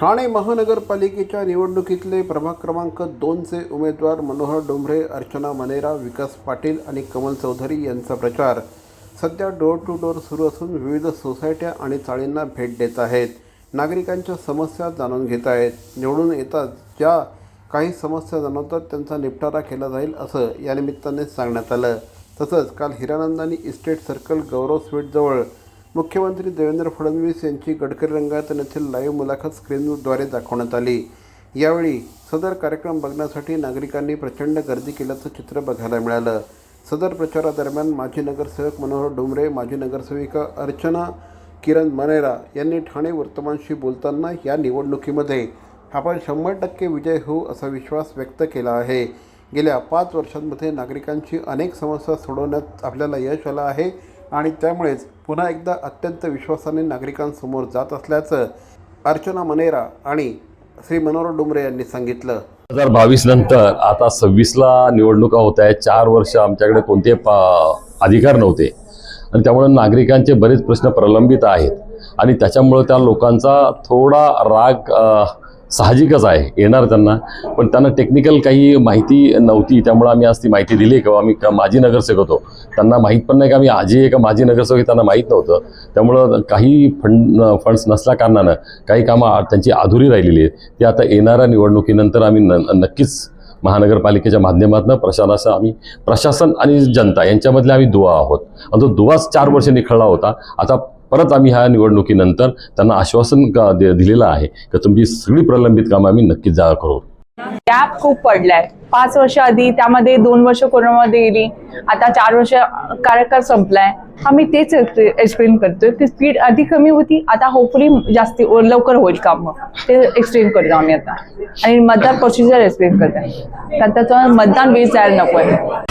ठाणे महानगरपालिकेच्या निवडणुकीतले प्रभाग क्रमांक 2चे उमेदवार मनोहर डोंबरे, अर्चना मनेरा, विकास पाटील आणि कमल चौधरी यांचा प्रचार सध्या डोर टू डोर सुरू असून विविध सोसायट्या आणि चाळींना भेट देत आहेत. नागरिकांच्या समस्या जाणून घेत आहेत. निवडून येताच ज्या काही समस्या जाणवतात त्यांचा निपटारा केला जाईल असं या निमित्ताने सांगण्यात आलं. तसंच काल हिरानंदानी इस्टेट सर्कल गौरव स्वीटजवळ मुख्यमंत्री देवेंद्र फडणवीस यांची गडकरी रंगायतन येथील लाईव्ह मुलाखत स्क्रीनद्वारे दाखवण्यात आली. यावेळी सदर कार्यक्रम बघण्यासाठी नागरिकांनी प्रचंड गर्दी केल्याचं चित्र बघायला मिळालं. सदर प्रचारादरम्यान माजी नगरसेवक मनोहर डोंबरे, माजी नगरसेविका अर्चना किरण मनेरा यांनी ठाणे वर्तमानशी बोलताना या निवडणुकीमध्ये आपण 100% विजय होऊ असा विश्वास व्यक्त केला आहे. गेल्या 5 वर्षांमध्ये नागरिकांची अनेक समस्या सोडवण्यात आपल्याला यश आलं आहे आणि त्यामुळेच पुन्हा एकदा अत्यंत विश्वासाने नागरिकांसमोर जात असल्याचं अर्चना मनेरा आणि श्री मनोहर डोंबरे यांनी सांगितलं. 2022 नंतर आता 26ला निवडणुका होत आहेत. 4 वर्ष आमच्याकडे कोणते अधिकार नव्हते आणि त्यामुळे नागरिकांचे बरेच प्रश्न प्रलंबित आहेत आणि त्याच्यामुळे त्या लोकांचा थोडा राग साहजिकच आहे येणार त्यांना. पण त्यांना टेक्निकल काही माहिती नव्हती, त्यामुळे आम्ही आज ती माहिती दिली. किंवा आम्ही माजी नगरसेवक होतो, त्यांना माहीत पण नाही की आम्ही आजी आहे का माजी नगरसेवक, त्यांना माहीत नव्हतं. त्यामुळं काही फंड्स नसल्या कारणानं काही कामं त्यांची अधुरी राहिलेली आहेत. ती आता येणाऱ्या निवडणुकीनंतर आम्ही नक्कीच महानगरपालिकेच्या माध्यमातून प्रशासन आणि जनता यांच्यामधले आम्ही दुवा आहोत आणि तो दुवाच 4 वर्ष निखळला होता. आता परत आम्ही ह्या निवडणुकीनंतर त्यांना आश्वासन दिलेलं आहे की तुमची सगळी प्रलंबित कामं आम्ही नक्कीच करू. गॅप खूप पडलाय. 5 वर्ष आधी, त्यामध्ये 2 वर्ष कोरोनामध्ये गेली, आता 4 वर्ष कार्यकाळ संपलाय. आम्ही तेच एक्सप्लेन करतोय की स्पीड आधी कमी होती, आता होपफुली जास्ती लवकर होईल काम. ते एक्सप्लेन करतो आम्ही आता आणि मतदार प्रोसिजर एक्सप्लेन करतोय. त्याचं मतदान बेस जायला नको आहे.